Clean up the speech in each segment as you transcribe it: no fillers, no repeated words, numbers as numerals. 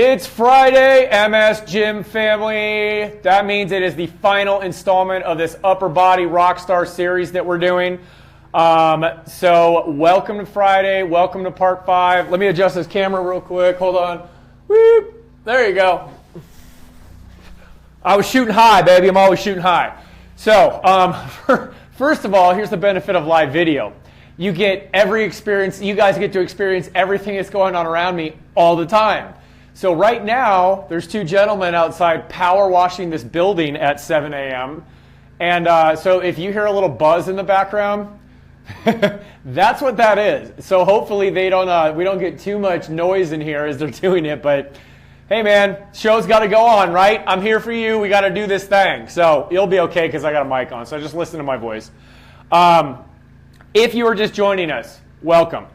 It's Friday, MS Gym family. That means it is the final installment of this upper body rockstar series that we're doing. So welcome to Friday. Welcome to part 5. Let me adjust this camera real quick. Hold on. Whoop. There you go. I was shooting high, baby. I'm always shooting high. So first of all, here's the benefit of live video. You get every experience. You guys get to experience everything that's going on around me all the time. So right now, there's 2 gentlemen outside power washing this building at 7 a.m. And so if you hear a little buzz in the background, that's what that is. So hopefully we don't get too much noise in here as they're doing it. But hey man, show's got to go on, right? I'm here for you. We got to do this thing. So you'll be okay because I got a mic on. So just listen to my voice. If you are just joining us, welcome.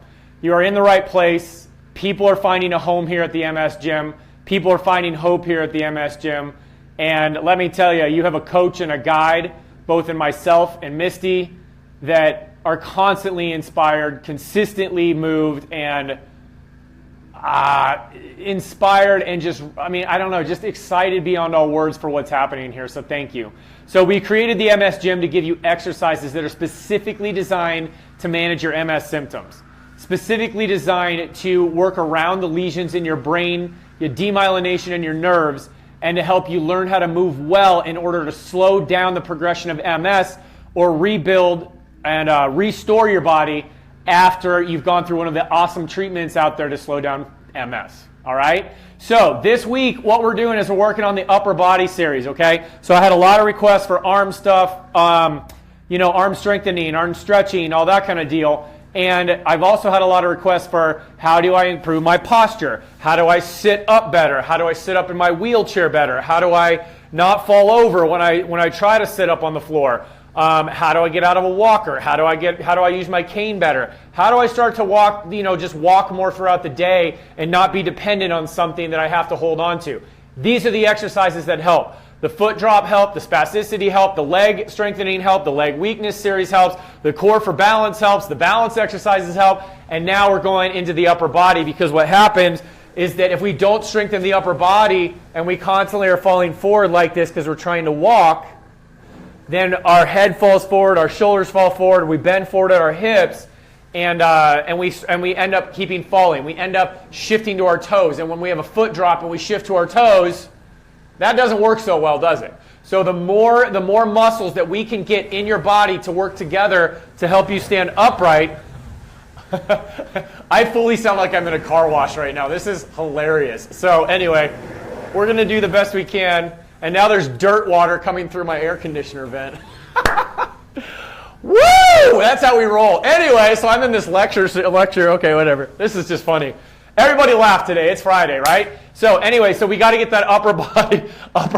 You are in the right place. People are finding a home here at the MS Gym. People are finding hope here at the MS Gym. And let me tell you, you have a coach and a guide, both in myself and Misty, that are constantly inspired, consistently moved, and inspired and just excited beyond all words for what's happening here. So thank you. So we created the MS Gym to give you exercises that are specifically designed to manage your MS symptoms. Specifically designed to work around the lesions in your brain, your demyelination in your nerves, and to help you learn how to move well in order to slow down the progression of MS or rebuild and restore your body after you've gone through one of the awesome treatments out there to slow down MS. All right? So this week, what we're doing is we're working on the upper body series, okay? So I had a lot of requests for arm stuff, arm strengthening, arm stretching, all that kind of deal. And I've also had a lot of requests for how do I improve my posture? How do I sit up better? How do I sit up in my wheelchair better? How do I not fall over when I try to sit up on the floor? How do I get out of a walker? How do I use my cane better? How do I start to walk, just walk more throughout the day and not be dependent on something that I have to hold on to? These are the exercises that help. The foot drop help, the spasticity help, the leg strengthening help, the leg weakness series helps, the core for balance helps, the balance exercises help, and now we're going into the upper body because what happens is that if we don't strengthen the upper body and we constantly are falling forward like this because we're trying to walk, then our head falls forward, our shoulders fall forward, we bend forward at our hips, and we end up keeping falling. We end up shifting to our toes, and when we have a foot drop and we shift to our toes, that doesn't work so well, does it? So the more muscles that we can get in your body to work together to help you stand upright. I fully sound like I'm in a car wash right now. This is hilarious. So anyway, we're going to do the best we can. And now there's dirt water coming through my air conditioner vent. Woo! That's how we roll. Anyway, so I'm in this lecture. Okay, whatever. This is just funny. Everybody laugh today. It's Friday, right? So anyway, so we got to get that upper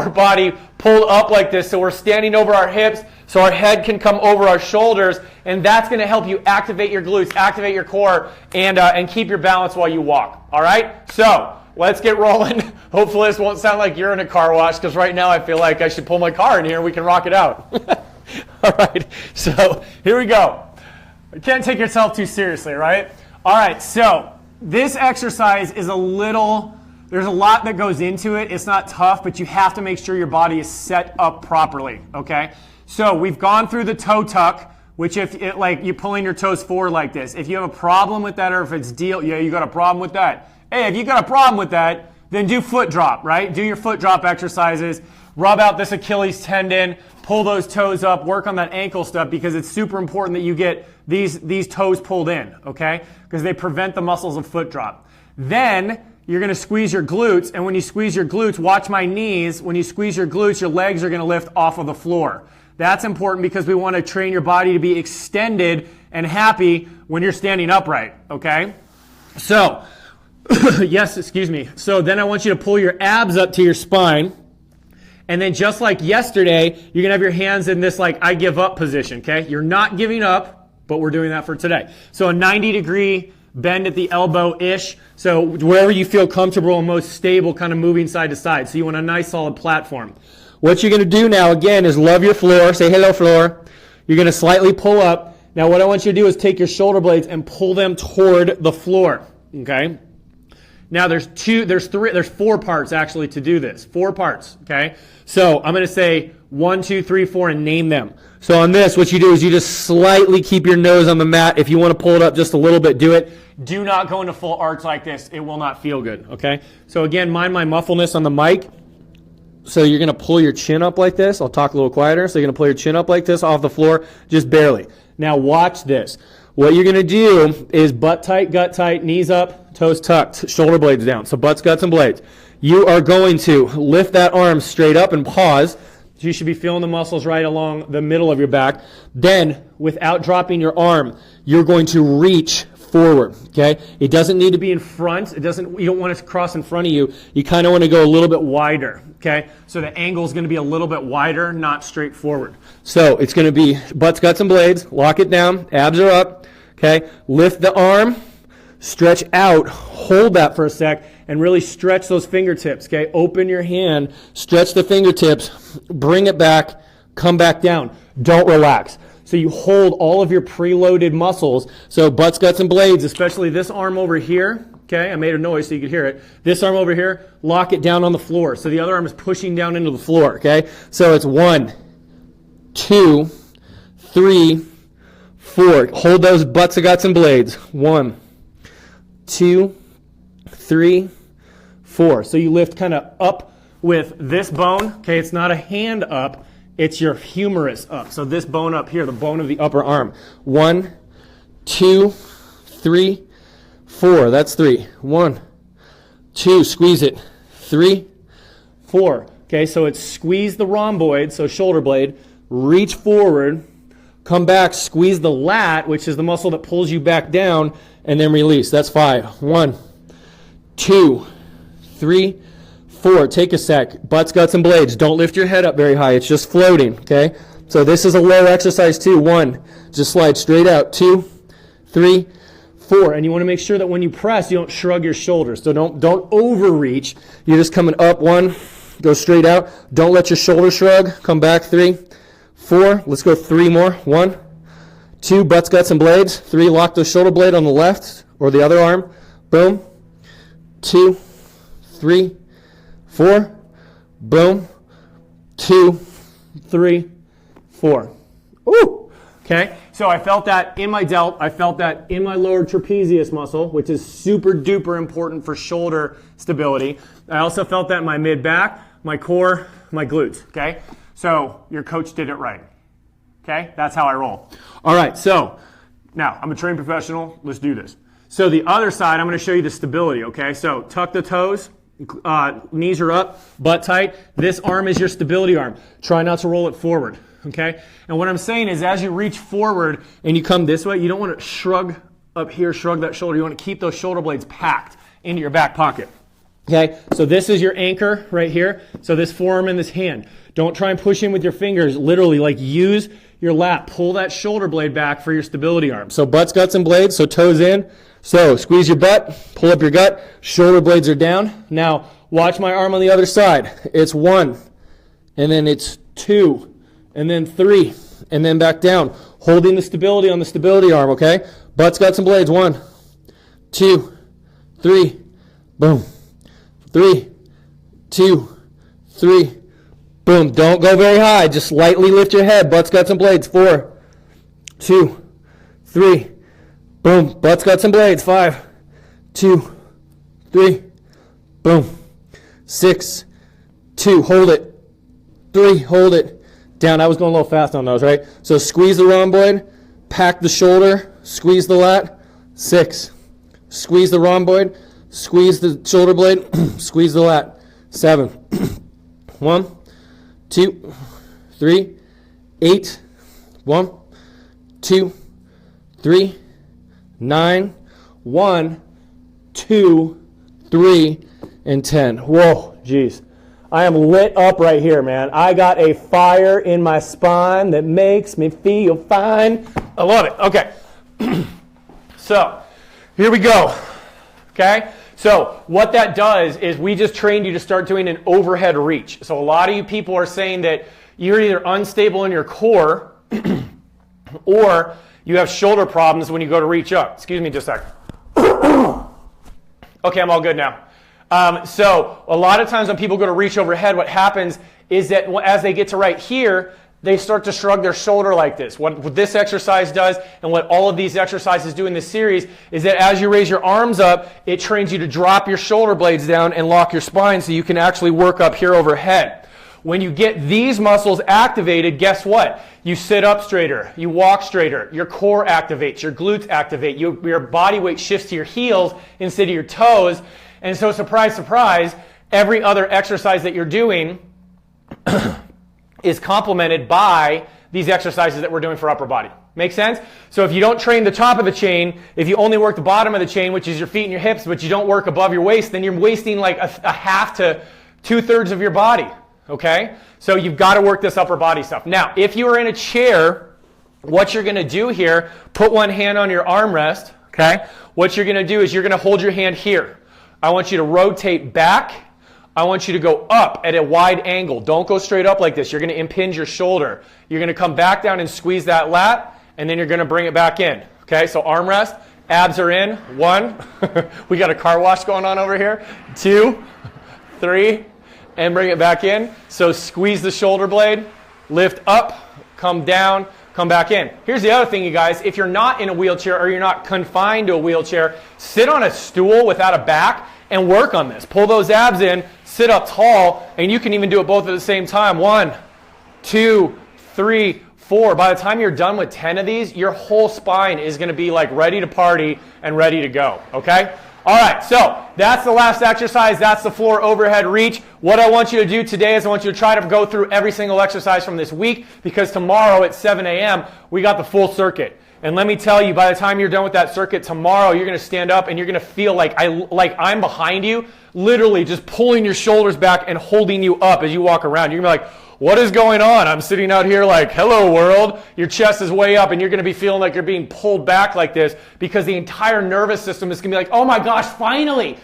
body pulled up like this so we're standing over our hips so our head can come over our shoulders, and that's going to help you activate your glutes, activate your core, and keep your balance while you walk. All right? So let's get rolling. Hopefully this won't sound like you're in a car wash because right now I feel like I should pull my car in here and we can rock it out. All right, so here we go. You can't take yourself too seriously, right? All right, so this exercise is there's a lot that goes into it. It's not tough, but you have to make sure your body is set up properly, okay? So we've gone through the toe tuck, which you're pulling your toes forward like this. If you have a problem with that or if it's you got a problem with that. Hey, if you got a problem with that, then do foot drop, right? Do your foot drop exercises. Rub out this Achilles tendon. Pull those toes up. Work on that ankle stuff because it's super important that you get these toes pulled in, okay? Because they prevent the muscles of foot drop. Then you're going to squeeze your glutes, and when you squeeze your glutes, watch my knees. When you squeeze your glutes, your legs are going to lift off of the floor. That's important because we want to train your body to be extended and happy when you're standing upright, okay? So, So then I want you to pull your abs up to your spine. And then just like yesterday, you're going to have your hands in this I give up position, okay? You're not giving up, but we're doing that for today. So a 90-degree bend at the elbow-ish. So wherever you feel comfortable and most stable, kind of moving side to side. So you want a nice solid platform. What you're going to do now, again, is love your floor. Say hello, floor. You're going to slightly pull up. Now what I want you to do is take your shoulder blades and pull them toward the floor, okay? Now there's 4 parts actually to do this. 4 parts, okay? So I'm going to say 1, 2, 3, 4 and name them. So on this, what you do is you just slightly keep your nose on the mat. If you want to pull it up just a little bit, do it. Do not go into full arch like this. It will not feel good, okay? So again, mind my muffleness on the mic. So you're going to pull your chin up like this. I'll talk a little quieter. So you're going to pull your chin up like this off the floor, just barely. Now watch this. What you're going to do is butt tight, gut tight, knees up, toes tucked, shoulder blades down. So butts, guts, and blades. You are going to lift that arm straight up and pause. You should be feeling the muscles right along the middle of your back. Then, without dropping your arm, you're going to reach forward, okay? It doesn't need to be in front. You don't want it to cross in front of you. You kind of want to go a little bit wider, okay? So the angle is going to be a little bit wider, not straight forward. So it's going to be butts, guts, and blades. Lock it down. Abs are up, okay? Lift the arm. Stretch out. Hold that for a sec and really stretch those fingertips, okay? Open your hand. Stretch the fingertips. Bring it back. Come back down. Don't relax. So you hold all of your preloaded muscles. So butts, guts, and blades, especially this arm over here. Okay, I made a noise so you could hear it. This arm over here, lock it down on the floor. So the other arm is pushing down into the floor. Okay, so it's 1, 2, 3, 4. Hold those butts, guts, and blades. 1, 2, 3, 4. So you lift kind of up with this bone. Okay, it's not a hand up. It's your humerus up. So this bone up here, the bone of the upper arm. 1, 2, 3, 4. That's 3. 1, 2. Squeeze it. 3, 4. Okay, so it's squeeze the rhomboid, so shoulder blade. Reach forward. Come back. Squeeze the lat, which is the muscle that pulls you back down, and then release. That's 5. 1, 2, 3, 4. Take a sec. Butts, guts, and blades. Don't lift your head up very high. It's just floating, okay? So this is a low exercise too. 1, just slide straight out. 2, 3, 4. And you want to make sure that when you press, you don't shrug your shoulders. So don't overreach. You're just coming up. 1, go straight out. Don't let your shoulder shrug. Come back. 3, 4. Let's go 3 more. 1, 2. Butts, guts, and blades. 3. Lock the shoulder blade on the left or the other arm. Boom. 2, 3, 4, boom, 2, 3, 4. Ooh, okay. So I felt that in my delt. I felt that in my lower trapezius muscle, which is super duper important for shoulder stability. I also felt that in my mid back, my core, my glutes, okay? So your coach did it right, okay? That's how I roll. All right, so now I'm a trained professional. Let's do this. So the other side, I'm going to show you the stability, okay? So tuck the toes. Knees are up, butt tight. This arm is your stability arm. Try not to roll it forward, okay? And what I'm saying is as you reach forward and you come this way, you don't want to shrug up here, shrug that shoulder. You want to keep those shoulder blades packed into your back pocket, okay? So this is your anchor right here. So this forearm and this hand. Don't try and push in with your fingers. Literally, like use your lat. Pull that shoulder blade back for your stability arm. So butts, guts, and blades. So toes in. So squeeze your butt, pull up your gut, shoulder blades are down. Now watch my arm on the other side. It's 1, and then it's 2, and then 3, and then back down. Holding the stability on the stability arm, okay? Butts, guts, and blades. 1, 2, 3, boom. 3, 2, 3, boom. Don't go very high. Just lightly lift your head. Butts, guts, and blades. 4, 2, 3, boom. Butts, guts, and blades. 5, 2, 3, boom. 6, 2, hold it. 3, hold it. Down. I was going a little fast on those, right? So squeeze the rhomboid, pack the shoulder, squeeze the lat. 6, squeeze the rhomboid, squeeze the shoulder blade, squeeze the lat. 7, 1, 2, 3, 8, 1, 2, 3, 9, 1, 2, 3, and 10. Whoa, geez. I am lit up right here, man. I got a fire in my spine that makes me feel fine. I love it. Okay. So, here we go. Okay? So, what that does is we just trained you to start doing an overhead reach. So, a lot of you people are saying that you're either unstable in your core or you have shoulder problems when you go to reach up. Excuse me just a second. Okay, I'm all good now. So a lot of times when people go to reach overhead, what happens is that as they get to right here, they start to shrug their shoulder like this. What this exercise does and what all of these exercises do in this series is that as you raise your arms up, it trains you to drop your shoulder blades down and lock your spine so you can actually work up here overhead. When you get these muscles activated, guess what? You sit up straighter, you walk straighter, your core activates, your glutes activate, your body weight shifts to your heels instead of your toes. And so surprise, surprise, every other exercise that you're doing is complemented by these exercises that we're doing for upper body. Make sense? So if you don't train the top of the chain, if you only work the bottom of the chain, which is your feet and your hips, but you don't work above your waist, then you're wasting like a half to 2/3 of your body. Okay? So you've got to work this upper body stuff. Now, if you are in a chair, what you're going to do here, put one hand on your armrest, okay? What you're going to do is you're going to hold your hand here. I want you to rotate back. I want you to go up at a wide angle. Don't go straight up like this. You're going to impinge your shoulder. You're going to come back down and squeeze that lat, and then you're going to bring it back in. Okay, so armrest, abs are in. 1. We got a car wash going on over here. 2, 3, and bring it back in. So squeeze the shoulder blade, lift up, come down, come back in. Here's the other thing, you guys. If you're not in a wheelchair or you're not confined to a wheelchair, sit on a stool without a back and work on this. Pull those abs in, sit up tall, and you can even do it both at the same time. 1, 2, 3, 4. By the time you're done with 10 of these, your whole spine is going to be like ready to party and ready to go, okay? All right, so that's the last exercise. That's the floor overhead reach. What I want you to do today is I want you to try to go through every single exercise from this week, because tomorrow at 7 a.m., we got the full circuit. And let me tell you, by the time you're done with that circuit tomorrow, you're going to stand up and you're going to feel like I'm behind you, literally just pulling your shoulders back and holding you up as you walk around. You're going to be like, what is going on? I'm sitting out here like, hello world. Your chest is way up and you're going to be feeling like you're being pulled back like this, because the entire nervous system is going to be like, oh my gosh, finally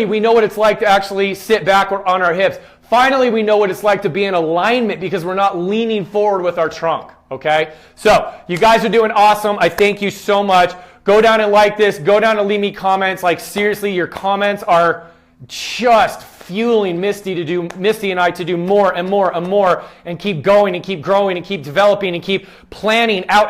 we know what it's like to actually sit back on our hips. Finally, we know what it's like to be in alignment because we're not leaning forward with our trunk, okay? So, you guys are doing awesome. I thank you so much. Go down and like this. Go down and leave me comments. Like, seriously, your comments are just fueling Misty and I to do more and more and more, and keep going and keep growing and keep developing and keep planning out.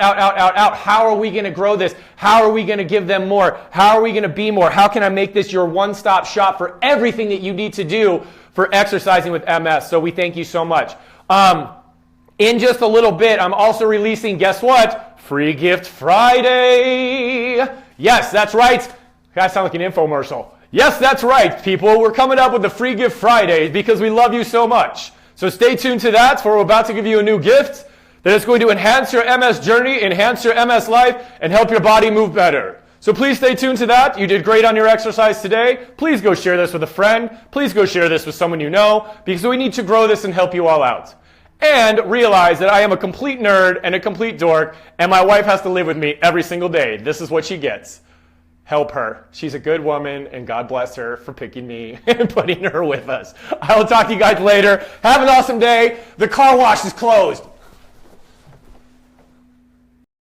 How are we going to grow this? How are we going to give them more? How are we going to be more? How can I make this your one-stop shop for everything that you need to do for exercising with MS? So we thank you so much. In just a little bit, I'm also releasing, guess what? Free Gift Friday. Yes, that's right. I sound like an infomercial. Yes, that's right, people. We're coming up with the Free Gift Fridays because we love you so much. So stay tuned to that, for we're about to give you a new gift that is going to enhance your MS journey, enhance your MS life, and help your body move better. So please stay tuned to that. You did great on your exercise today. Please go share this with a friend. Please go share this with someone you know, because we need to grow this and help you all out. And realize that I am a complete nerd and a complete dork, and my wife has to live with me every single day. This is what she gets. Help her. She's a good woman, and God bless her for picking me and putting her with us. I will talk to you guys later. Have an awesome day. The car wash is closed.